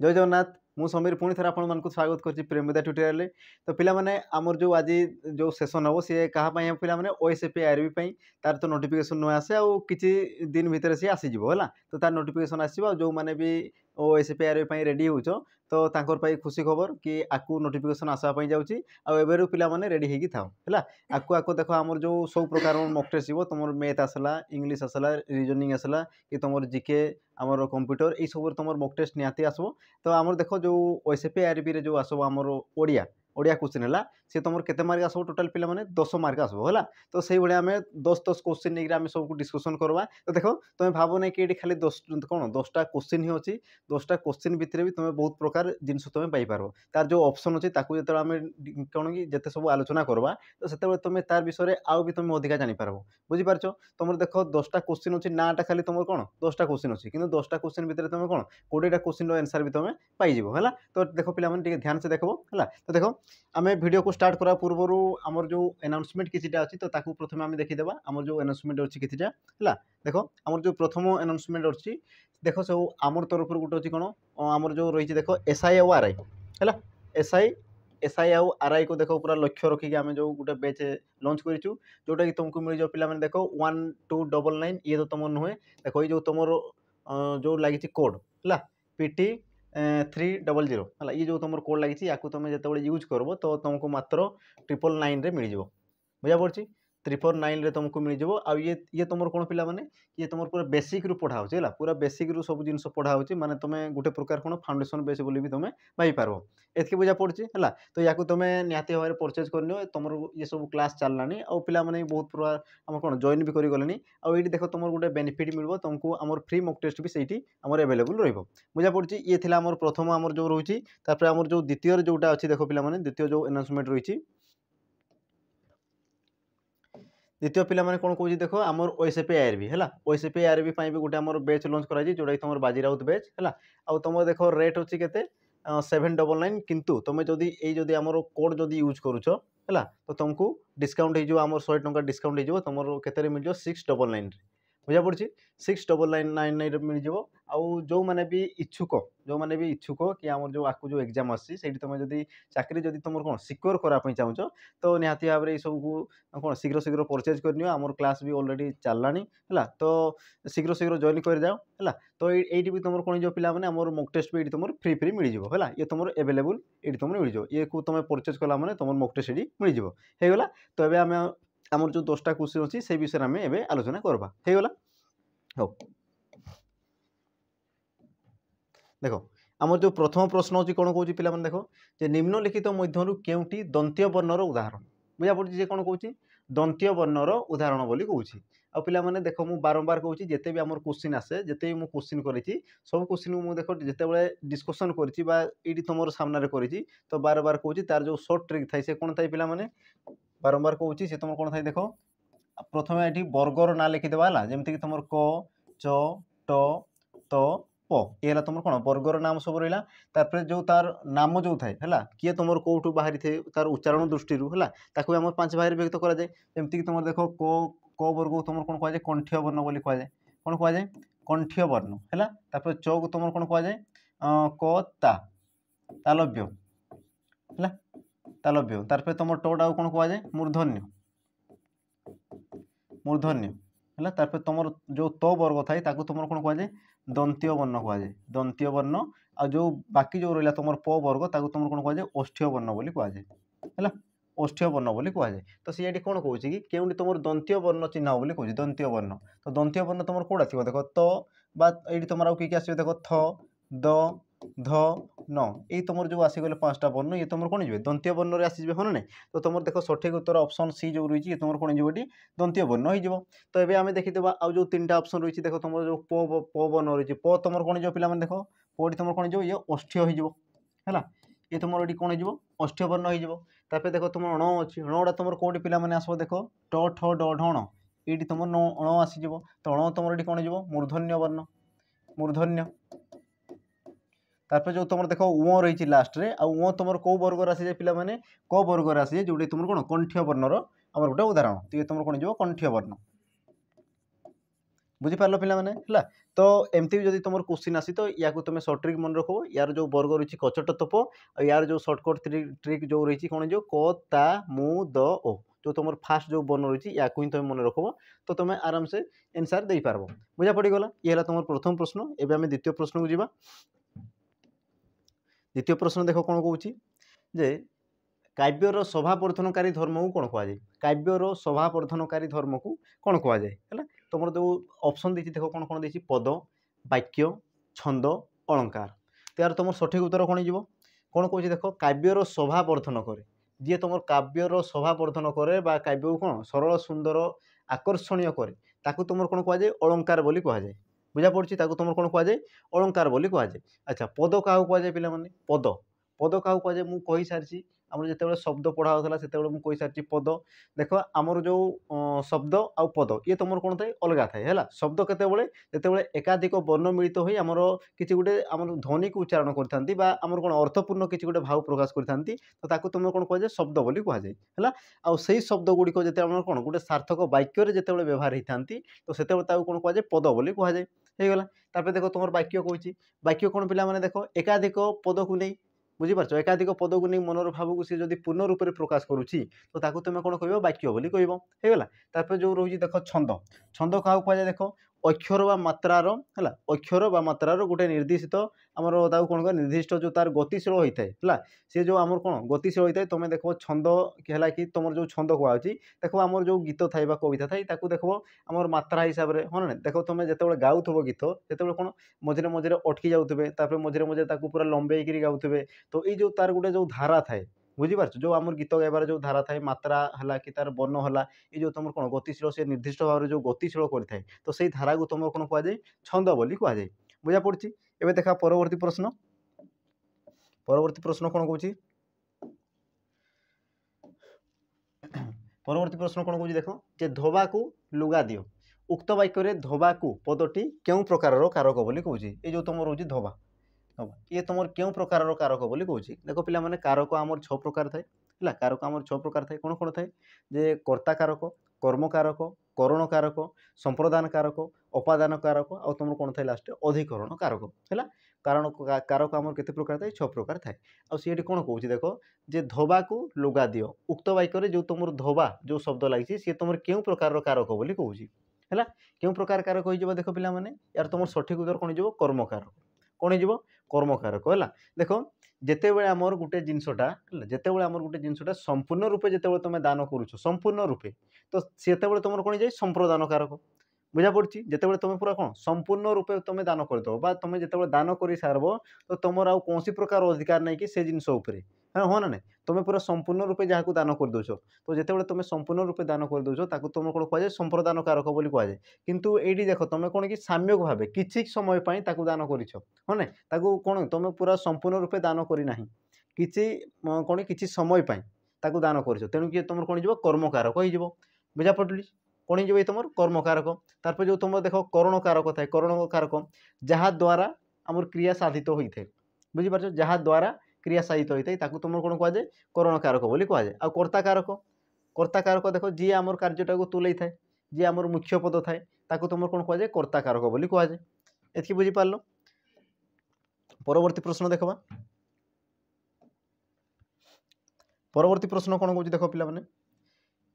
जय जगन्नाथ मु समीर पुणी थे आपण मानक स्वागत करछि प्रेमविद्या ट्यूटोरियल तो पिला माने आमर जो आज जो सेशन हम सी क्या पिला माने ओएसएपी आरबी पई तार तो नोटिफिकेशन न आसे आ किछि दिन भितर सी आसीजिवो हला तो तार नोटिफिकेशन आसीबो जो माने भी ओएसएपी आरबी पई रेडी होचो तो तांकर पई खुशी खबर कि आकु नोटिफिकेशन आसा पई जाउछि आ एबेरु पिला माने रेडी हेकी थाओ हला आकु आकु देखो आमर जो सब प्रकार मॉक टेस्ट जीवो तुमर मैथ आसला इंग्लिश आसला रीजनिंग आसला कि तुमर जीके आमर कंप्यूटर ये सब तुम मॉक टेस्ट निहाती आसो तो आमर देख जो ओएसएपी आरबी रे जो आसो आमर ओडिया ओडिया क्वेश्चन है सी तुम केते मार्क आसो टोटल पिला माने 10 मार्क आसो है तो से भाई आम 10 क्वेश्चन नहीं आम सब डिस्कसन करवा तो देख तुम भाव नहीं कि खाली 10 कौन 10टा क्वेश्चन ही अच्छी 10टा क्वेश्चन भितर भी तुम बहुत प्रकार जिनस तुम पाइपर तार जो ऑप्शन अच्छी जो आम कौन कि जिते सब आलोचना करवा तो से तुम तार विषय आउ भी तुम अधिका जापर बुझीपार तुम देख 10टा क्वेश्चन अच्छी नाटा खाली तुम कौन 10टा क्वेश्चन अच्छी कि 10टा क्वेश्चन भितर तुम कौन 20टा क्वेश्चन आंसर भी तुम पाइज है तो देख पे ध्यान से देखो है तो देख आम वीडियो को स्टार्ट करा पूर्व आमर जो अनाउंसमेंट किसीटा अच्छी तो ताकू प्रथम आम देखीदेवा आमर जो अनाउंसमेंट अच्छी किसीटा है देख आमर जो प्रथम अनाउंसमेंट अच्छी देख सब आमर तरफ गोटे अच्छी कौन आमर जो रही देख एसआई और आरआई है एसआई आउ आरआई को देख पूरा लक्ष्य रखिक आम जो गोटे बैच लॉन्च करूँ जोटा कि तुमको मिल जाओ पे देख 1299 ये तो तुम नुहे देख ये जो तुम जो लगी कोड है PT 300 है ये जो तुम कोड लगी या तुम जो यूज करब तो तुमको मात्र 999 मिल जाव बुझा पड़ी 999 तुमको मिल जाव आ ये तुम कौन पिला माने ये तुम पूरा बेसिक रू पढ़ा है पूरा बेसिक रू सब जिन पढ़ा हो माने तुम गोटे प्रकार कौन फाउंडेशन बेस बोली भी तुम पाइपर एतकी बुझा पड़ी है तो या तुम निहाती भाव में परचेज कर तुम ये सब क्लास चललानी आ पिला माने बहुत प्रकार आम कौन जॉइन भी करगले आईटी देख तुम गोटे बेनिफिट मिल तुमको आम फ्री मॉक टेस्ट भी सही अवेलेबल रही बुझा पड़ी ये आम प्रथम आम जो रही आमर जो द्वितीय जोटा अच्छी देख पे द्वितीय जो अनाउंसमेंट रही द्वितीय पिला माने कौन कौन देख आमर ओएसएपी आरबी है ओएसएपी आरबी भी गोटे आमर बैच लॉन्च करा जोटा तुम बाजीराउत बैच है आ तुम देख रेट अच्छी के 799 किंतु तुम जदि ये आमर कोड जदि यूज करुच है तो तुमको डिस्काउंट हो 100 टंका डिस्काउंट हो तुम के मिल 699 बुझा पड़ी 699 मिल जाव आउ जो मैंने भी इच्छुक कि आम जो आपको जो एग्जाम आसी तुम जब चाकरी जब तुम कौन सिक्योर करापी चाहूँ तो निहाती भाव में सब कौन शीघ्र शीघ्र परचेज कर आमर क्लास भी ऑलरेडी चललानी है तो शीघ्र शीघ्र जॉइन कर जाओ है तो ये भी तुम कौन जो पिला आमर मॉक टेस्ट भी तुम फ्री फ्री मिल जाव है ये तुम एवेलेबल ये तुम मिल जाव ये को तुम परचेज कला मैंने तुम मॉक टेस्ट ये मिल जाव तो ये आम आमर जो 10टा क्वेश्चन अच्छी से विषय में एवं आलोचना करवा हो हो देख आमर जो प्रथम प्रश्न अच्छी कौन कौन पिला देख जे निम्नलिखित मध्य केउटी दंत्य वर्णर उदाहरण बुझा पड़ी कौन कौन दंत्य वर्णर उदाहरण बोली कहूँ आ पिला माने देख मु बारंबार कहूँ जिते भी आमर क्वेश्चन आसे जिते भी मुझे क्वेश्चन करी सब क्वेश्चन को देख जिते डिस्कसन करी तुम सामने करी तो बार बार कहूँ तार जो सर्ट ट्रिक थाए से कौन थाए पिला माने बारंबार कहूँ सी तुम कौन थाए देख प्रथम ये वर्गर ना लिखिदेवा है जमीक तुम क च ट त प ये तुम कौन वर्गर नाम सब रहा तापर जो तार नाम जो थाए है किए तुम कौटू बाहरी थे तार उच्चारण दृष्टि है ताकू आम 5 भाग व्यक्त कराए जमीक तुम देख क वर्ग तुम कौन कहुए कंठ्य वर्ण बोली कहुए कौन कहुए कंठ्य वर्ण है तापर च को तुम कौन कहुए क तालव्य है तालव्य तापर तुम टटा कौन कहुए मूर्धन्य मूर्धन्य है तापर तुम जो तो वर्ग थाए ताकू तुम कौन कहुए दंत्य वर्ण कहुए दंत्य वर्ण आ जो बाकी जो रहा तुम प वर्ग ताकू तुम कौन कहुए ओष्ठ्य वर्ण बोली कहुए है ओष्ठ्य वर्ण बोली कहुए तो सी कौन कहूँ कि केउटी तुम दंत्य वर्ण चिन्ह बोली कहूँ दंत्य वर्ण तो दंत्य वर्ण तुम कौटा थी देख तो ये तुम आउ कि आस देख थ द ध न ये तुम जो आसीगले 5टा वर्ण ये तुम कौन जी दंत्य वर्ण में आसीजे हाँ ना तो तुम देख सठिक उत्तर ऑप्शन सी जो रही है तुम कौन जी दंत्य वर्ण हो तो ये आम देखीदेवा आउ जो 3टा ऑप्शन रही देख तुम जो प वर्ण रही प तुम कौन जो पे देख पटी तुम कौन जो ये ओष्ठ्य हो ये तुम ये कौन हो ओष्ठ्य वर्ण हो देख तुम अण अच्छी अणटा तुम कौटी पे आसो देख ट ठ ड ढ ये तुम अण आसीज तो अण तुम ये कौन हो मूर्धन्य वर्ण मूर्धन्य तापर जो तुम देख उ रही लास्ट रे आ तुम कौ वर्ग आसी पे मैंने क वर्ग आसी जो तुम कौन कंठ्य वर्णर आम गोटे उदाहरण तो ये तुम कौन जो कंठ्य वर्ण बुझीपार पिलाने है। तो एमती भी जब तुम क्वेश्चन आसी तो या तुम सर्ट ट्रिक मन रख यार जो वर्ग रही कचट तप और यार जो सर्टकट ट्रिक जो रही कौन जो क ता मु द ओ जो तुम फास्ट जो बन रही या तुम मन रख तो तुम आराम से एनसार दे पार बुझा पड़गला। ये है तुम प्रथम प्रश्न। एवं आम द्वितीय प्रश्न को जीवा। द्वितीय प्रश्न देख कौन कौन जे काव्यर शोभावर्धनकारी धर्म को कौन कहुए काव्यर शोभावर्धनकारी धर्म को कौन कहुए है। तुम जो ऑप्शन देती देख कौन कौन देती पद वाक्य छंद अलंकार। तो यार तुम सठिक उत्तर कौन हो कौन कौन देख काव्यर शोभावर्धन करे जी तुम काव्यर शोभावर्धन करे काव्य को कौन सरल सुंदर आकर्षणीय करे ताकू तुम कौन कहुए अलंकार बोली कहुए बुझा पड़ी तुम कौन कहुए अलंकार बोली कहुए। अच्छा पद क्या कहुए पे पद पद क्या कहुए मुझे कही सारी आम जो शब्द पढ़ा होता से कही सारी पद देख आमर जो शब्द आ पद ये तुम कौन थाए अलग थाए है शब्द केतबे एकाधिक वर्ण मिलित हो आमर किसी गोटे आम ध्वनि को उच्चारण करमर कौन अर्थपूर्ण किसी गोटे भाव प्रकाश करती तो तुम कौन कहुए शब्द बोली कहुए है। आई शब्द गुड़िक जो कौन गोटे सार्थक वाक्य जिते व्यवहार होती तो से कौन कहुए पद बोली कहुए होगा। तापर देख तुम वाक्य कौन वाक्य कौन पे देख एकाधिक पद को नहीं बुझीपार एकाधिक पद को नहीं मनर भाव को सी जब पूर्ण रूप से प्रकाश करुच्ची तो तुम कौन कह वाक्य बोली कहला। तापर जो रही देख छंद छंद क्या कहुए देख अक्षर व मात्रार है अक्षर व मात्रार गोटे निर्दिष्ट आमर कौन कह निर्दिष्ट जो तार गतिशील होता है सी जो आमर कौन गतिशील होता है तुम देख छंद है कि तुम जो छंद कहुच्छी देख आमर जो गीत थाए कविता थाए देख आमर मात्रा हिसाब से हाँ ना देख तुम जो गाउथब गीत से कौन मझे मझे अटकी जाऊे मझे मझे पूरा लंबे गाउे तो ये जो तार गोटे जो धारा थाए बुझीपार जो आम गीत गाइबार जो धारा थाए मात्रा है कि तार वर्ण है ये जो तुम कौन गतिशील से निर्दिष्ट भाव में जो गतिशील करए तो से धारा को तुम कौन कहुए छंद बोली कहुए बुझा पड़ी। एवं देखा परवर्ती प्रश्न कौन कौन परवर्ती प्रश्न कौन कौन देख जे धोबा को लुगा दियो उक्त वाक्य धोबा को पदटी क्यों प्रकार कारक बोली कहूँ ये जो तुम रोज धोबा ये तुम क्यों प्रकार कारक बोली कहूँ देख पे कारक आमर 6 प्रकार थाए है कारक आमर 6 प्रकार थाए कौन कौन थाए जे कर्ता कारक कर्म कारक करण कारक संप्रदान कारक अपादान कारक आ तुम कौन थाए लास्ट अधिकरण कारक है कारण कारक आमर केते प्रकार थाए 6 प्रकार थाए आ सी कौन कहूँ देख जे धोबा को लुगा दियो उक्त वाक्य जो तुम धोबा जो शब्द लगी सी तुम क्यों प्रकार कारक बोली कहूँ है क्यों प्रकार कारक हो देख पे यार तुम सठिक उत्तर कौन हो कर्म कारक कौन हो कर्म कारक है देख जितेबले आमर गोटे जिनसटा जितेबले आमर गोटे जिनसटा संपूर्ण रूपे जितेबले तुम दान करुच संपूर्ण रूपे तो से तुम कौन जाए संप्रदान कारक बुझा पड़ी जितेबले तुम पूरा कौन संपूर्ण रूपे तुम दान करदे तुम जिते दान कर सारब तो तुम आउ कौन प्रकार अधिकार नहीं कि से जिनस हाँ ना नहीं तुम पूरा संपूर्ण रूपे जहाँ को दान कर दौच तो जिते तुम संपूर्ण रूपे दान कर दौच तुम कौन कहुए संप्रदान कारक बोली कहुए किंतु ये देख तुम कौन कि साम्यक भाव किसी समय दान कर हाँ ना कौन तुम पूरा संपूर्ण रूपे दान करना कि कौन कि समय दान कर तेणुक तुम कौन हो कर्म कारक हो बुझा पड़ी कौन हो तुम कर्म कारक। तार जो तुम देख करण कारक थाए करण कारक जहाँ द्वारा आमर क्रिया साधित होता है बुझीपार जहाँ द्वारा क्रिया साधित होता है तुम कौन कहुए करण कारक बोली कहुए आ कर्ता कारक देख जी आमर कार्यटा को तुले थाए जी आमर मुख्य पद थाए तुम कौन कहुए कर्ता कारक बोली कहुए एति बुझीपार। परवर्ती प्रश्न देखा परवर्ती प्रश्न कौन कौन देख पे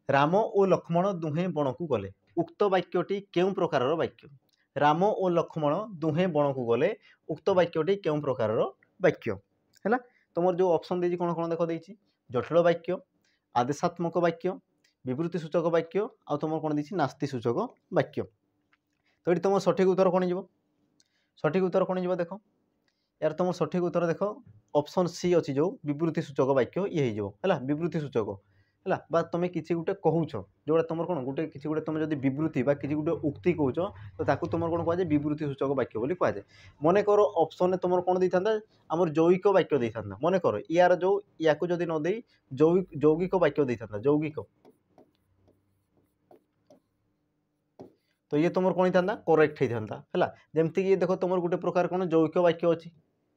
राम और लक्ष्मण दुहे बण को गले उक्त वाक्यटी क्यों प्रकार वाक्य राम और लक्ष्मण दुहे बण को गले उक्त वाक्यटी क्यों प्रकार वाक्य है तुम जो ऑप्शन देती कौन कौन देख देती जटिल वाक्य आदेशात्मक वाक्य विवृत्ति सूचक वाक्य आ तुम कौन देती नास्ति सूचक वाक्य। तो ये तुम सठिक उत्तर कौन हो सठिक उत्तर कौन हो देख यार तुम सठिक उत्तर देख ऑप्शन सी अच्छी जो विवृत्ति सूचक वाक्य ये है विवृत्ति सूचक है बा तुम किसी गोटे कहूच जो तुम कौन गोटे किसी गोटे तुम जब विवृत्ति बा किसी गोटे उक्ति कहूच तो तुम कौन कहुए विवृत्ति सूचक वाक्य बोली कहुए मन कर ऑप्शन तुम कौन दे था आमर जौगिक वाक्य दे था मन कर यार जो या जदि न दे जौगिक वाक्य दे था जौगिक तो ये तुम कौन था करेक्ट होता है जमती कि देख तुम गोटे प्रकार कौन जौगिक वाक्य अच्छी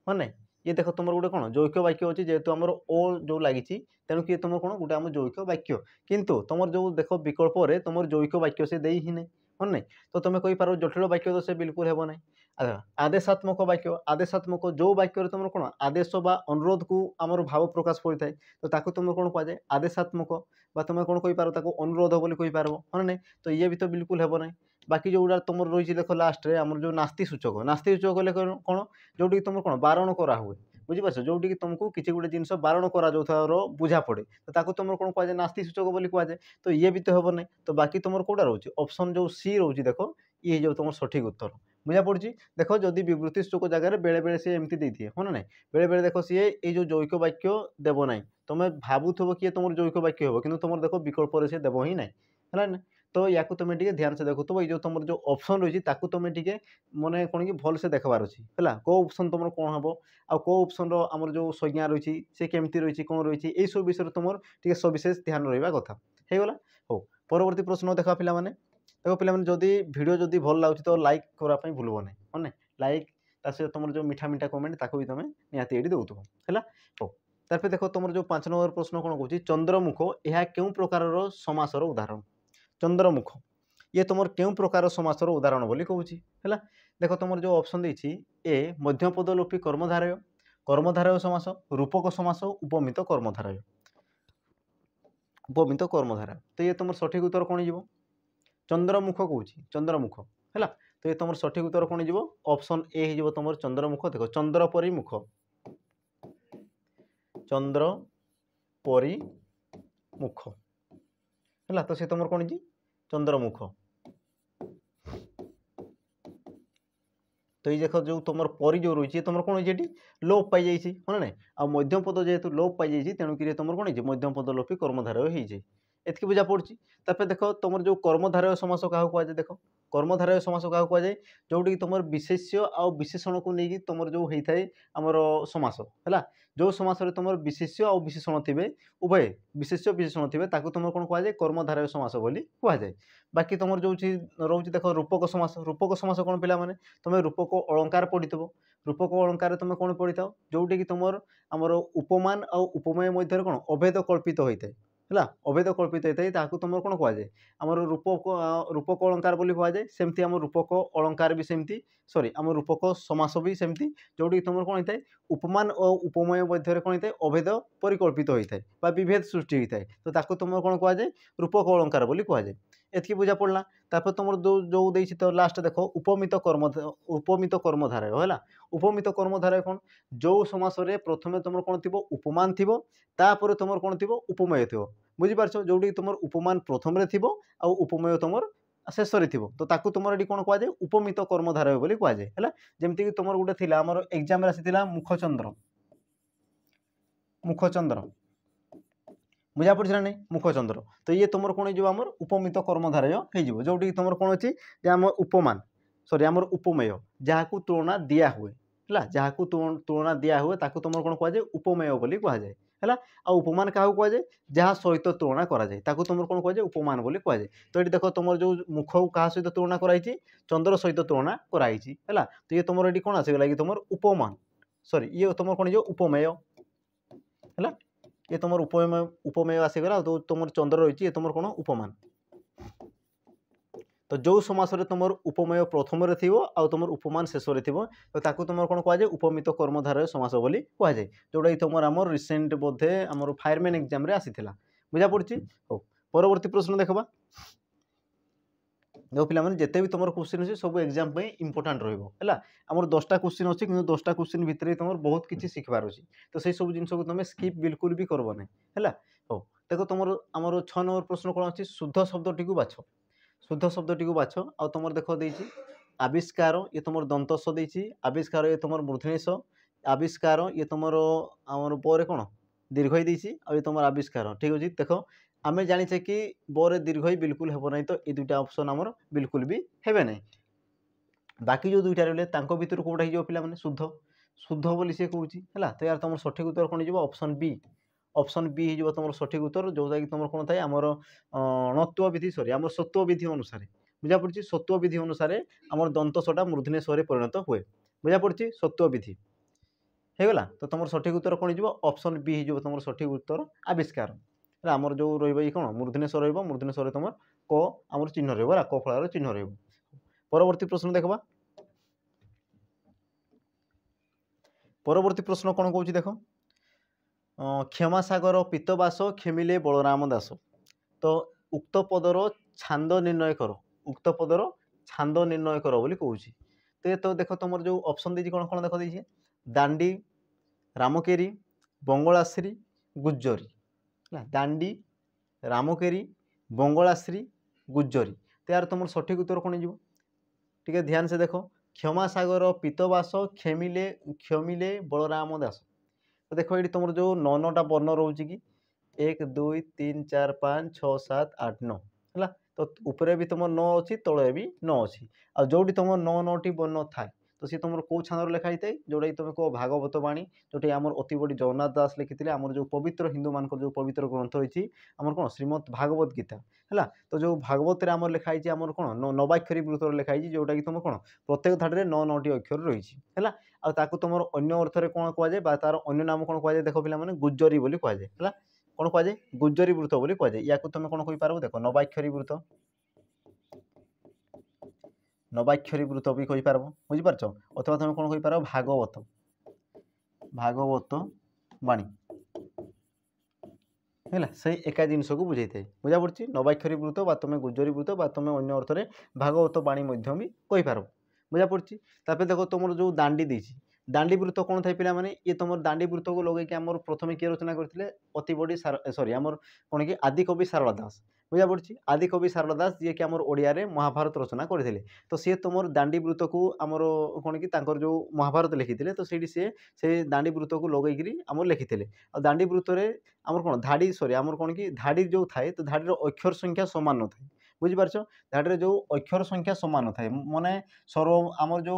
हाँ ना ये देख तुम गोटे कौन जौगिक वाक्य अच्छी जेहेतु आमर ओ जो लगी तेणु तुम कौन गोटे आम जौगिक वाक्य किंतु तुम जो देख विकल्प तुम जौगिक वाक्य से दे ही नहीं हाँ नहीं तो तुम कही पार जटिल वाक्य तो से बिल्कुल हेब ना। अच्छा आदेशात्मक वाक्य आदेशात्मक जो वाक्य तुम कौन आदेश बा अनुरोध को आमर भाव प्रकाश पड़ता है तो ताकू तुम कौन कहुए आदेशात्मक बा तुम कौन कही पार ताको अनुरोध बोली कही पार हाँ नहीं तो ये भी तो बिल्कुल हेब ना। बाकी जो तुम रही देख लास्ट रे आमर जो नास्ती सूचक कले कौन जोटी तुम कौन बारण करा हुए बुझीपार जोटी तुमको किसी गोटे जिन बारण करा बुझा पड़े तो ताकू तुम कौन कहुए नास्ती सूचक बोली कहुए तो ये भी तो हेब ना। तो बाकी तुम कौटा रोचे ऑप्शन जो सी रोचे देख ये जो तुम सठिक उत्तर बुझा पड़ी। देख जदि विवृत्ति सूचक जगह बेले बेले सी एमती देती है हाँ ना बेले बेले देख सी ये जो जैक वाक्य देव ना तुम भावुव कि तुम जैक वाक्य हो कि तुम देख विकल्प से देव ही ना है ना। तो या तुम ध्यान से देखुव ये तुम जो ऑप्शन रही तुम मन कौन कि भल से देखबार अच्छी है कौ ऑप्शन तुम कौन हम आ कौ ऑप्शन आमर जो संज्ञा रही सी केमती रही कौन रही यही सब विषय तुम टे सविशेष ध्यान रहा कथा होगला। हो परवर्ती प्रश्न देखा पे देखो पे जदि भिडियो जदि भल लगे तो लाइक करने भूलब ना हाँ ना लाइक सहित तुम जो मीठा मीठा कमेंट ताको भी तुम निहाती ये दौथ है। हो तार देख तुम जो 5 नंबर प्रश्न कौन कौन चंद्रमुख यह क्यों प्रकार समासर उदाहरण चंद्रमुख ये तुम क्यों प्रकार समासर उदाहरण बोली कहूँ है। देख तुम जो ऑप्शन देती ए मध्यपदलोपी कर्मधारय कर्मधारय समास रूपक समास उपमित कर्मधारय उपमित कर्मधारय तो ये तुम सठिक उत्तर कौन हो चंद्रमुख कहूँ चंद्रमुख है। तो ये तुम सठिक उत्तर कौन हो ऑप्शन ए हो तुम चंद्रमुख देख चंद्र परी मुख चंद्र परी मुख है तो सी तुम कौन जी चंद्रमुख। तो ये देख जो तुम परी जो रही तुम कौन हो लोप पाई जाइए हाँ ना आ मध्यपद जेहेतु लोप पाई जाइए तेणुक तुम कौन हो मध्यपद लोपी कर्मधारय हो जाए एतकी बुझा पड़ी। तापर देख तुम जो कर्मधारय समास क्या कहुए देख कर्मधारय समास क्या कहुए जोटी तुम विशेष्य आ विशेषण को लेकिन तुम जो होता है आमर समास है जो समास तुम विशेष्य आ विशेषण थे उभय विशेष्य विशेषण थे तुम कौन कहुए कर्मधारय समास बोली कहुए। बाकी तुम जो रोच देख रूपक समास कौन पिला माने तुम रूपक अलंकार पढ़ी रूपक अलंकार तुम कौन पढ़ी था जोटी कि तुम आमर उपमान आ उपमेय मध्य कौन अभेद कल्पित होता है है अभेद कल्पित होता है तुम कौन कहुए आमर रूपक अलंकार बोली कहुए सेमती आम रूपक अलंकार भी सेमती सॉरी आम रूपक समास भी सेमती जोटी तुम कौन होता है उपमान और उपमेय मध्य कौन होता है अभेद परिकल्पित होता है विभेद सृष्टि होता है तो तुम कौन कहुए रूपक अलंकार बोली कहुए एतकी बुझा पड़ला। तापर तुम जो देती तो लास्ट देख उपमित कर्मधारय है उपमित कर्मधारय कौन जो समास प्रथम तुम कौन थी उपमान थी तापर तुम कौन थी उपमेय थी बुझीपार जोटी तुम उपमान प्रथम थी उपमेय तुम शेष तो ताकू तुम ये कौन कहुए उपमित कर्मधारय बोली कहुए है जमीक तुम गोटे थी आम एग्जाम आसी मुखचंद्र मुखचंद्र बुझा पड़ी ना नहीं मुखचंद्र तो ये तुम कौन हो आम उपमित कर्मधारय हो जोटी तुम कौन अच्छी आम उपमान सॉरी आम उपमेय जहाँ तुलना दिया हुए है जहाँ तुलना दिया हुए ताकू तुम कौन कहुए उपमेय बोली कहुए है आ उपमान क्या कहुए जहाँ सहित तुलना कराए ताकू तुम कौन कहुए उपमान बोली कहुए। तो ये देख तुम जो मुख क्या सहित तुलना कराई चंद्र सहित तुलना कराई है तो ये तुम ये कौन आसगला कि तुम उपमान सॉरी ये तुम कौन हो उपमेय है ये तुम उपमेय आसीगला तो तुम चंद्र रही है तुम कौन उपमान। तो जो समास तुम उपमेय प्रथम तुम उपमान शेष तो ताकू तुम कौन कहुए उपमित कर्मधारय समास बोली कहुए जोटा तुम आम रिसेंट बोधे आम फायरमैन एग्जाम आसी बुझा पड़ी। हो परवर्ती प्रश्न देखा जो पे जिते भी तुम क्वेश्चन अच्छे सब एग्जाम इंपोर्टाट रहा आमर 10टा क्वेश्चन अच्छी कि 10टा क्वेश्चन भितर तुम बहुत किसी शिखबार अच्छी तो सही सब जिन को तुम स्किप बिल्कुल भी करब ना है। हो देखो तुम आमर 6 नंबर प्रश्न कौन अच्छी शुद्ध शब्दटी को बाछ शुद्ध शब्दटी को बाछ आ तुम देख देती आविष्कार ये तुम दंतस देती आविष्कार ये तुम मूर्धनेश आविष्कार ये तुम आमर पर कौन दीर्घ देती आ तुम आविष्कार ठीक अच्छे देख आमे जाने कि बोरे दीर्घ बिल्कुल हेब ना तो ये दुईटा ऑप्शन आमर बिल्कुल भी हेबे ना। बाकी जो दुईटा रही भितर कौटा हो पे शुद्ध शुद्ध बोली सी कौच है तो यार तुम सठिक उत्तर कौन हो ऑप्शन बी हो तुम सठिक उत्तर जोटा कि तुम कौन थाए आमर अणत्व विधि सॉरी आम सत्व विधि अनुसार बुझा पड़ी सत्व विधि अनुसार आम दंतसटा मूर्धन्य स्वर परिणत हुए बुझा पड़ी सत्व विधि होगला। तो तुम सठिक उत्तर कौन हो ऑप्शन बी हो तुम सठिक उत्तर आविष्कार आमर जो रही कौन मूर्धन्य स्वर रूर्धन्य स्वर तुम क आम चिन्ह रहा क फलार चिन्ह रही। परवर्ती प्रश्न देखा परवर्ती प्रश्न कौन कौन देख क्षमासागर पीतवास खेमिले बलराम दास। तो उक्त पदर छांद निर्णय कर उक्त पदर छांद निर्णय कर बोली कहूँ। तो देख तुम जो ऑप्शन देती कौन कौन देख देखे दांडी रामकेरी बंगलाश्री गुज्जरी दांडी रामकेरी बंगलाश्री गुज्जरी। तो यार तुम सठिक उत्तर कौन हो टे ध्यान से देख क्षमासागर पीतवास खेमिले क्षमिले बलराम दास। तो देख ये तुम जो 9 वर्ण रोचे कि 1 2 3 4 5 6 7 8 9 है। तो ऊपर भी तुम 9 अच्छी तले भी 9 अच्छी आ जो तुम 9 वर्ण थाए तो सी तुम कौ छान लिखाई थाए जोटा कि तुम कह भागवत बाणी जोटा आम अति बड़ी जगन्नाथ दास लिखी आम जो पवित्र हिंदू मान जो पवित्र ग्रंथ रही आम कौन श्रीमद भागवत गीता है। तो जो भागवत आम लिखाई आम कौन नवाक्षरी वृत्त लिखाई जोटा कि तुम कौन प्रत्येक धाड़ी 9 अक्षर रही है। आउ तुम अन्य अर्थ में कौन कहुए तार अन्य नाम कौन कहुए देख पे गुज्जरी बोली कहुए है कौन कहुए गुज्जरी वृत्त बोली कहुए या तुम कौन कहीपर देख नवाक्षरी वृत्त नवाक्षरी वृत्त भी कहीपर बुझीपार अथवा तुम कौन कहीपर भागवत भागवत बाणी है से एका जिनस को बुझे थे बुझा पड़ी नवाक्षरी वृत्त बा तुम गुज्जरी वृत्त बा तुम अन्य अर्थ में भागवत बाणी भी कहीपर बुझा पड़ी। देख तुम जो दांडी देती दांडी वृत्त कौन था पे मैंने ये तुम दांडी वृत्त को लगे आम प्रथम किए रचना करते अति बड़ी सॉरी आमर कौन कि आदिकवि सारला दास बुझा पड़ी आदिकवि सारला दास जी कि ओडिया रे महाभारत रचना करते। तो सी तुम दांडी वृत्त को आमर कौन कि जो महाभारत लिखी तो से दांडी वृत्त को लगे आम लिखी आ दांडी वृत्त में आमर कौन धाड़ी सॉरी आमर कौन कि धाड़ी जो थाए तो धाड़ी अक्षर संख्या समान न थाए बुझीपार धाड़ी जो अक्षर संख्या समान थाए माने सर्व आमर जो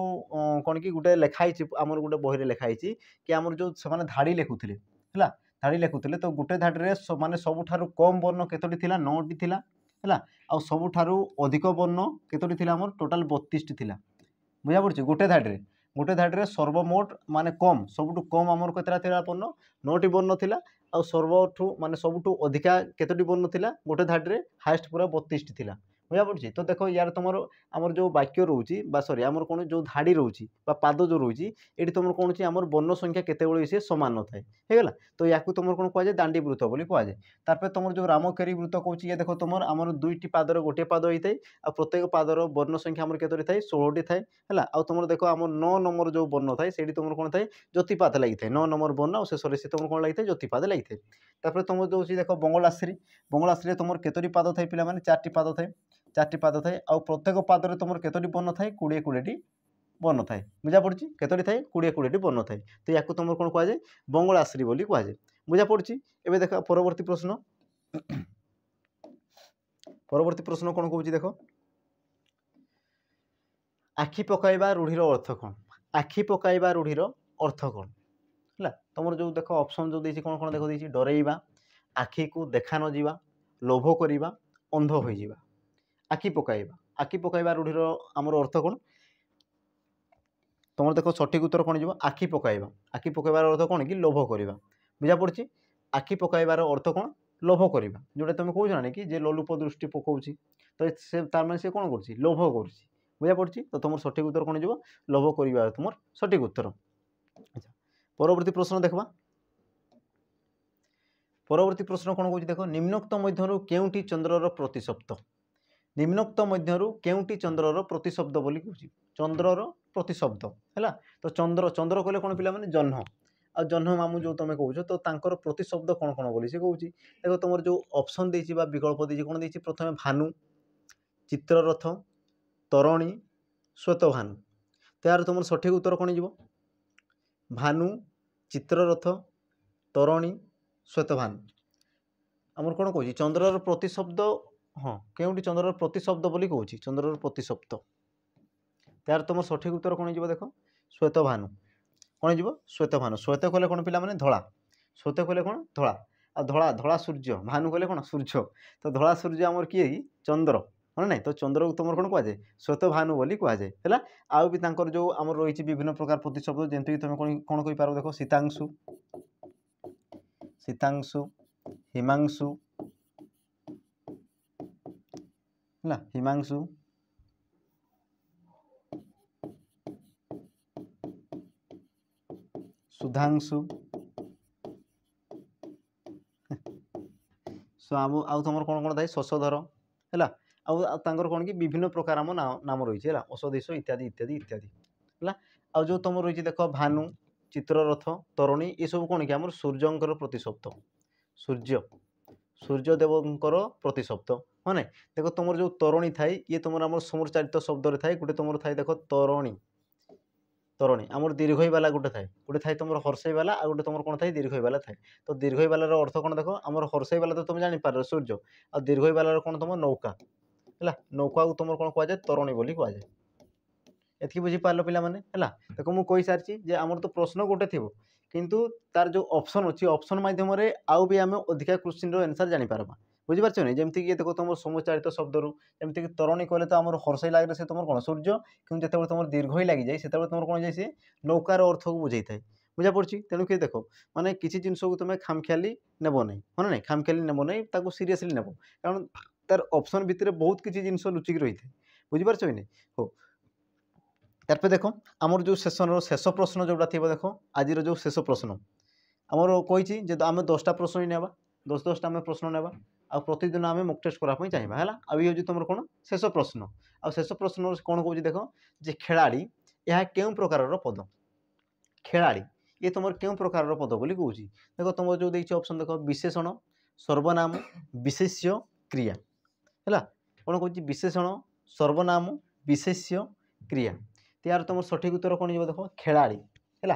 कौन कि गोटे लिखाई आमर गोटे बही लिखाई कि आमर जो से धाड़ी लिखुले है धाड़ी लिखुले तो गोटे धाड़ी माने सबुठारु कम वर्ण केतोटी थिला 9टी थिला है आ सबुठारु अधिक वर्ण केतोटी थिला आमर टोटाल 32टी थिला बुझा पड़ी गोटे धाड़ी सर्वमोट माने कम सबुठु कम आमर केतरा थिला वर्ण 9टी वर्ण थिला आ सर्वठु माने सबुठु अधिका केतोटी वर्ण थिला गोटे धाड़ी हाएस्ट पूरा 32टी थिला बुझा पड़ी। तो देख यार तुम आमर जो वाक्य रोचे सॉरी आमर कौन जो धाड़ी रोचे पाद जो रोचे ये तुम कौन आमर वर्ण संख्या केते सी सामान न थाए होगा। तो या तुम कौन कहुए दांडी वृत्त बोली कहुए। तापर तुम जो रामकेरी वृत्त कहूँ ये देख तुम आमर 2टी पादर गोटे पाद होता है आ प्रत्येक पादर वर्ण संख्या आमर केतोटी थाए 16टी थाए है आ तुम देख आम 9 नंबर जो वर्ण थाए से तुम कौन थाए ज्योतिपाद लगी थाए 9 नंबर वर्ण और शेष से तुम कौन लगी थाए ज्योतिपाद लगी थाए। तापर तुम जो देख बंगलाश्री तुम केतोटी पाद थाए पे 4टी पाद थाए 4टी पाद थाए आ प्रत्येक पादर तुम केतोटी वर्ण थाए 20-20टी वर्ण थाए बुझा पड़ी केतोटी थाए 20-20टी वर्ण थाए। तो या तुम कौन कहुए बंगलाश्री बोली कहुए बुझा पड़ी। एवं देख परवर्ती प्रश्न परवर्ती प्रश्न कौन कौन देख आखि पकाइबा रूढ़ीर अर्थ कौन आखि पकाइबा रूढ़ीर अर्थ कौन है तुम जो देख ऑप्शन जो देती कौन कौन देख देती डरेइबा आखि को देखा न जीवा लोभ करिबा अंध हो जावा आखि पकाइबा रूढ़ीर आमर अर्थ कौन तुम देख सठिक उत्तर कौन जीव आखि पकाइबार अर्थ कौन कि लोभ करवा बुझा पड़ी आखि पकाइबार अर्थ कौन लोभ करवा जोटा तुम कौच ना कि लोलुप दृष्टि पकाउच तो से तार माने से कौन कर लोभ कर बुझा पड़ी। तो तुम सठिक उत्तर कौन जीव लोभ करवा तुम सठिक उत्तर। अच्छा परवर्ती प्रश्न देखा परवर्ती प्रश्न कौन कौन देख निम्नोक्त मध्यरु केउंटी चंद्रर प्रतिशब्द निम्नोक्त मध्यरु केउंटी चंद्रर प्रतिशब्द बोली कहूँ चंद्रर प्रतिशब्द है। तो चंद्र चंद्र कहले कौन पिला माने जह्न आ जह्न मामू जो तुम कहो तो तांकर प्रतिशब्द कौन कौन बोली से कहूँ देखो तुम जो ऑप्शन देछि बा विकल्प देछि कौन देछि प्रथमे भानु चित्ररथ तरणी श्वेतभानु। तो यार तुम सठिक उत्तर कौन जीव भानु चित्ररथ तरणी श्वेतभानु आमर कौन कहूँ चंद्रर प्रतिशब्द हाँ केउंटी चंद्रर प्रतिशब्द बोली कहूँ चंद्रर प्रतिशब्द। यार तुम सठिक उत्तर कौन जीव देख श्वेतभानु कौन जीव श्वेतभानु श्वेत कहले कौन पिला माने धड़ा श्वेत कहले कौन धड़ा आ धड़ा धड़ा सूर्य भानु कहले कौन सूर्य तो धड़ा सूर्य आमर किए कि चंद्र हाँ ना। तो चंद्र को तुम कौन कहुए श्वेतभानु बोली कहुए है आउ भी तांकर जो आमर रही विभिन्न प्रकार प्रतिशब्द जमीक तुम कौन कहीपर देख सीतांशु सीतांशु हिमांशु ହେଲା ହିମାଂଶୁ ସୁଧାଂଶୁ ସो ଆଉ ତୁମର କ'ଣ କ'ଣ ଥାଏ ଶଶଧର ହେଲା ଆଉ ତାଙ୍କର କ'ଣ କି ବିଭିନ୍ନ ପ୍ରକାର ଆମ ନାମ ରହିଛି ହେଲା ଅସଦେଶ ଇତ୍ୟାଦି ଇତ୍ୟାଦି ଇତ୍ୟାଦି ହେଲା ଆଉ ଯେଉଁ ତୁମର ରହିଛି ଦେଖ ଭାନୁ ଚିତ୍ରରଥ ତରୁଣୀ ଏସବୁ କ'ଣ କି ଆମର ସୂର୍ଯ୍ୟଙ୍କର ପ୍ରତିଶବ୍ଦ ସୂର୍ଯ୍ୟଦେବଙ୍କର ପ୍ରତିଶବ୍ଦ ହଁ ନାଇଁ ଦେଖ ତୁମର ଯେଉଁ ତରୁଣୀ ଥାଏ ଇଏ ତୁମର ଆମର ସମରଚାଳିତ ଶବ୍ଦରେ ଥାଏ ଗୋଟେ ତୁମର ଥାଏ ଦେଖ ତରଣୀ ଆମର ଦୀର୍ଘଇ ବାଲା ଗୋଟେ ଥାଏ ତୁମର ହର୍ଷଇ ବାଲା ଆଉ ଗୋଟେ ତୁମର କ'ଣ ଥାଏ ଦୀର୍ଘଇ ବାଲା ଥାଏ ତ ଦୀର୍ଘଇ ବାଲାର ଅର୍ଥ କ'ଣ ଦେଖ ଆମର ହର୍ଷଇ ବାଲା ତ ତୁମେ ଜାଣିପାର ସୂର୍ଯ୍ୟ ଆଉ ଦୀର୍ଘଇ ବାଲାର କ'ଣ ତୁମ ନୌକା ହେଲା ନୌକାକୁ ତୁମର କ'ଣ କୁହାଯାଏ ତରଣୀ ବୋଲି କୁହାଯାଏ ଏତିକି ବୁଝିପାରିଲ ପିଲାମାନେ ହେଲା ଦେଖ ମୁଁ କହିସାରିଛି ଯେ ଆମର ତ ପ୍ରଶ୍ନ ଗୋଟେ ଥିବ କିନ୍ତୁ ତାର ଯେଉଁ ଅପସନ୍ ଅଛି ଅପସନ୍ ମାଧ୍ୟମରେ ଆଉ ବି ଆମେ ଅଧିକା କ୍ୱେଶ୍ଚିନ୍ର ଆନ୍ସର୍ ଜାଣିପାରିବା ବୁଝିପାରୁଛ ନା ଯେମିତିକି ଦେଖ ତୁମର ସମଚାଳିତ ଶବ୍ଦରୁ ଯେମିତିକି ତରଣୀ କହିଲେ ତ ଆମର ହର୍ଷଇ ଲାଗିଲେ ସେ ତୁମର କ'ଣ ସୂର୍ଯ୍ୟ କିନ୍ତୁ ଯେତେବେଳେ ତୁମର ଦୀର୍ଘଇ ଲାଗିଯାଏ ସେତେବେଳେ ତୁମର କ'ଣ ଯାଏ ସେ ନୌକାର ଅର୍ଥକୁ ବୁଝେଇଥାଏ ବୁଝା ପଡ଼ୁଛି ତେଣୁକି ଦେଖ ମାନେ କିଛି ଜିନିଷକୁ ତୁମେ ଖାମଖିଆଲି ନେବ ନାହିଁ ହଁ ନାହିଁ ଖାମଖିଆଲି ନେବ ନାହିଁ ତାକୁ ସିରିୟସଲି ନେବ କାରଣ ତାର ଅପସନ୍ ଭିତରେ ବହୁତ କିଛି ଜିନିଷ ଲୁଚିକି ରହିଥାଏ ବୁଝିପାରୁଛ କି ନାହିଁ ହଉ ତାପରେ ଦେଖ ଆମର ଯେଉଁ ସେସନର ଶେଷ ପ୍ରଶ୍ନ ଯେଉଁଟା ଥିବ ଦେଖ ଆଜିର ଯେଉଁ ଶେଷ ପ୍ରଶ୍ନ ଆମର କହିଛି ଯେ ଆମେ 10ଟା ପ୍ରଶ୍ନ ହିଁ ନେବା 10ଟା ଆମେ ପ୍ରଶ୍ନ ନେବା ଆଉ ପ୍ରତିଦିନ ଆମେ ମକ୍ ଟେଷ୍ଟ କରିବା ପାଇଁ ଚାହିଁବା ହେଲା ଆଉ ଇଏ ହେଉଛି ତୁମର କ'ଣ ଶେଷ ପ୍ରଶ୍ନ ଆଉ ଶେଷ ପ୍ରଶ୍ନର କ'ଣ କହୁଛି ଦେଖ ଯେ ଖେଳାଳି ଏହା କେଉଁ ପ୍ରକାରର ପଦ ଖେଳାଳି ଇଏ ତୁମର କେଉଁ ପ୍ରକାରର ପଦ ବୋଲି କହୁଛି ଦେଖ ତୁମର ଯେଉଁ ଦେଇଛି ଅପସନ୍ ଦେଖ ବିଶେଷଣ ସର୍ବନାମ ବିଶେଷ୍ୟ କ୍ରିୟା ହେଲା କ'ଣ କହୁଛି ବିଶେଷଣ ସର୍ବନାମ ବିଶେଷ୍ୟ କ୍ରିୟା यार तुम सठिक उत्तर कौन जी देख खेलाड़ी है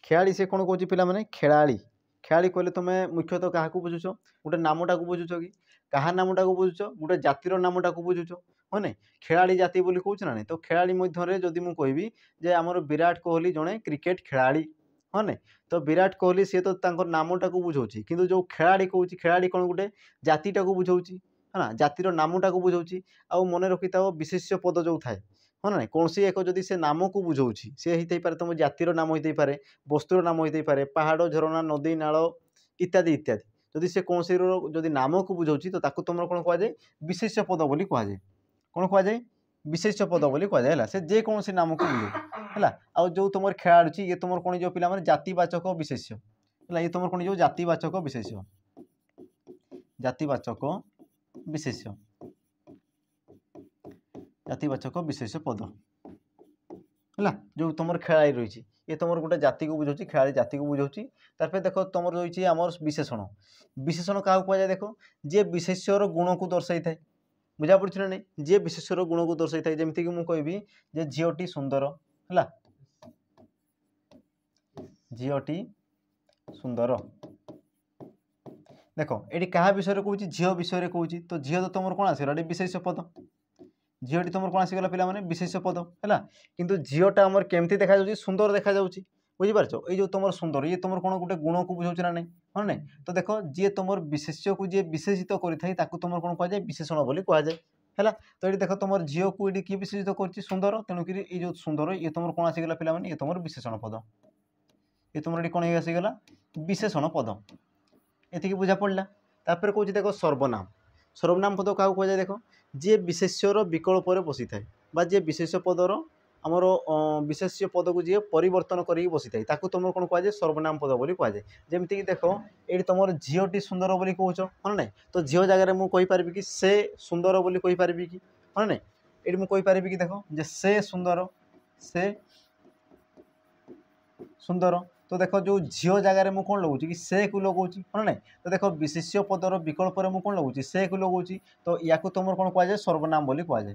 खेलाड़ी से कौन कौन पिला खेलाड़ी कहले तुम मुख्यतः क्या बुझुच गोटे नामटा को बुझुच कि क्या नामटा को बुझुच गोटे जातिर नामटा को बुझुच हाँ ना खेलाड़ी जाति बोली कहूँ ना तो खेलाड़ी मध्य जदि मुझे कहबी जे आमर विराट कोहली जड़े क्रिकेट खेलाड़ी हाँ ना तो विराट कोहली सी तो नामटा को बुझाऊँ कि जो खेलाड़ी कहूँ खेलाड़ी कौन गोटे जातिटा को बुझाऊँ है ना जातिर नामटा को बुझाऊँ आ मन रखी था विशेष्य पद जो थाए हाँ ना कौन एक जदि से नाम को बुझाऊँ सी होते पारे तुम जातिर नाम होते पारे वस्तुर नाम होते पारे पहाड़ झरणा नदी नाल इत्यादि इत्यादि जदि से कौन जदि नाम को बुझाऊँ तो ताकू तुम कौन कहुए विशेष्य पद बोली कहुए कौन कहुए विशेष्य पद बोली कहुए से जेकोसी नाम को बुझाऊ है आ जो तुम खेलाड़ी ये तुम कौन जो पिला जातिवाचक विशेष्य है ये तुम कौन जो जातिवाचक विशेष्य जातिवाचक विशेष पद है जो तुम खेलाड़ी रही ये तुम गोटे जाति को बुझाऊँ खेलाड़ी जाति को बुझाऊँ तार देख तुम रही आम विशेषण विशेषण क्या कहुए देख जी विशेष्यर गुण को दर्शाई थाए बुझा पड़ी ना नहीं जी विशेष्यर गुण को दर्शाई थाए जमीक मुझे कहबी जे झीटी सुंदर है झीटी सुंदर देख ये क्या विषय कहूँ झील विषय कहूँ तो झील तो तुम कौन आसगला विशेष पद झीटी तुम कौन आसगला पे विशेष पद है किंतु झीलटा आम केमती देखा सुंदर देखा बुझीपार ये जो तुम सुंदर ये तुम कौन गोटे गुण को बुझाऊँ ना नहीं हाँ ना तो देख जी तुम विशेष्य को जी विशेषित कर तुम कौन कहुए विशेषण बोली कहुए है तो ये देख तुम झील को ये किए विशेषित कर सुंदर तेणुक ये जो सुंदर ये तुम कौन आसगला पे ये तुम विशेषण पद ये तुम ये कौन आसगला विशेषण पद ये बुझा पड़ा तापर कौन देख सर्वनाम पद क्या कहुए देख जी विशेष्यर विकल्प बसी था जी विशेष पदर आमर विशेष्य पद को जी परिवर्तन कर बसी था तुम कौन कहुए सर्वनाम पद बोली कहुए जमीक देख ये तुम झीटी सुंदर बोली कहूच हाँ ना तो झील जगह मुझे कि से सुंदर बोली कहीपरि कि हाँ ना ये मुझे कहीपरि कि देख जे से सुंदर तो देख जो झील जगह मुझे कौन लगुच कि से को लगुच हाँ ना तो देख विशेष्य पदर विकल्प मुझे कौन लगुच से को लगुच तो या तुम कौन कहुए सर्वनाम बोली कहुए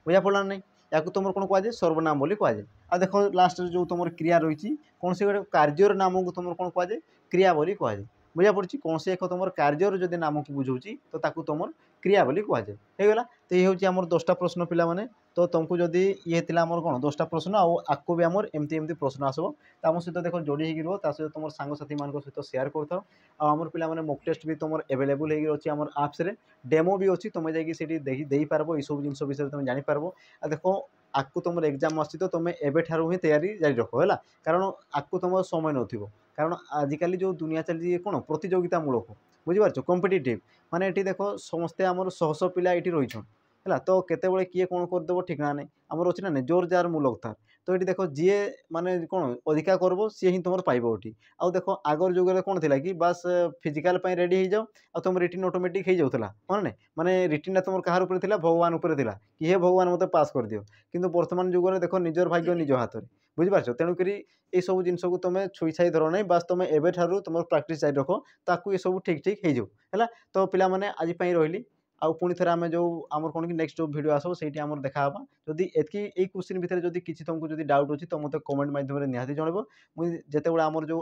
बुझा पड़ा नहीं या तुम कौन कहुए सर्वनाम बोली कहुए आ देख लास्ट जो तुम क्रिया रही कौन से गोटे कार्यर नाम को तुम कौन कहुए क्रिया बोली कहुए बुझा पड़ी कौन से एक तुम कार्यर जदि नाम को बुझाऊँ तो ताकू तुम क्रिया बोली कहुए होगा तो ये हूँ आम 10टा प्रश्न पे तो तुमको जदि ये आमर कौन 10टा प्रश्न आगे भी आमर एमती प्रश्न आसो तो आम सहित देख जोड़ी हो सहित तुम सांगसाथी मान सहित सेयार कर आमर पे मक टेस्ट भी तुम एवेलेबल होगी आम आप्स डेमो भी अच्छी तुम जाकि पार्ब ये सब जिन विषय तुम जापर आ देख आगू तुम एग्जाम आसी तो तुम एवं ही तैयारी जारी रख है कारण आगू तुम समय नथिबो कारण आजिकल जो दुनिया चली कौन प्रतियोगितामूलक बुझीपार कॉम्पिटिटिव माने ये देख समस्ते आमर 100 पिला ये रही ହେଲା। ତ କେତେବେଳେ କିଏ କ'ଣ କରିଦେବ ଠିକଣା ନାହିଁ। ଆମର ଅଛି ନା ନାହିଁ, ଜୋର ଯାହାର ମୂଲକ ଥାର। ତ ଏଠି ଦେଖ ଯିଏ ମାନେ କ'ଣ ଅଧିକା କରିବ ସିଏ ହିଁ ତୁମର ପାଇବ ଏଠି। ଆଉ ଦେଖ ଆଗର ଯୁଗରେ କ'ଣ ଥିଲା କି ବାସ୍ ଫିଜିକାଲ ପାଇଁ ରେଡ଼ି ହେଇଯାଅ, ଆଉ ତୁମ ରିଟିନ୍ ଅଟୋମେଟିକ୍ ହେଇଯାଉଥିଲା, ହଁ ନା ନାହିଁ? ମାନେ ରିଟିନ୍‌ଟା ତୁମର କାହାର ଉପରେ ଥିଲା? ଭଗବାନ ଉପରେ ଥିଲା, କି ହେ ଭଗବାନ ମୋତେ ପାସ୍ କରିଦିଅ। କିନ୍ତୁ ବର୍ତ୍ତମାନ ଯୁଗରେ ଦେଖ ନିଜର ଭାଗ୍ୟ ନିଜ ହାତରେ, ବୁଝିପାରୁଛ? ତେଣୁକରି ଏଇସବୁ ଜିନିଷକୁ ତୁମେ ଛୁଇଁଛାଇ ଧର ନାହିଁ, ବାସ୍ ତୁମେ ଏବେଠାରୁ ତୁମର ପ୍ରାକ୍ଟିସ୍ ଜାରି ରଖ, ତାକୁ ଏସବୁ ଠିକ୍ ଠିକ୍ ହେଇଯିବ, ହେଲା। ତ ପିଲାମାନେ ଆଜି ପାଇଁ ରହିଲି। ଆଉ ପୁଣି ଥରେ ଆମେ ଯେଉଁ ଆମର କ'ଣ କି ନେକ୍ସଟ୍ ଯେଉଁ ଭିଡ଼ିଓ ଆସିବ ସେଇଠି ଆମର ଦେଖା ହେବା। ଯଦି ଏତିକି ଏଇ କ୍ୱେଶ୍ଚିନ୍ ଭିତରେ ଯଦି କିଛି ତୁମକୁ ଯଦି ଡାଉଟ୍ ଅଛି ତ ମୋତେ କମେଣ୍ଟ ମାଧ୍ୟମରେ ନିହାତି ଜଣାଇବ। ମୁଇଁ ଯେତେବେଳେ ଆମର ଯେଉଁ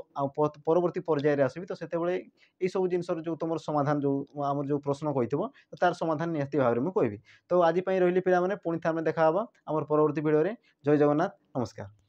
ପରବର୍ତ୍ତୀ ପର୍ଯ୍ୟାୟରେ ଆସିବି ତ ସେତେବେଳେ ଏଇସବୁ ଜିନିଷର ଯେଉଁ ତୁମର ସମାଧାନ ଯେଉଁ ଆମର ଯେଉଁ ପ୍ରଶ୍ନ କହିଥିବ ତ ତାର ସମାଧାନ ନିହାତି ଭାବରେ ମୁଁ କହିବି। ତ ଆଜି ପାଇଁ ରହିଲି ପିଲାମାନେ, ପୁଣି ଥରେ ଆମେ ଦେଖା ହେବା ଆମର ପରବର୍ତ୍ତୀ ଭିଡ଼ିଓରେ। ଜୟ ଜଗନ୍ନାଥ, ନମସ୍କାର।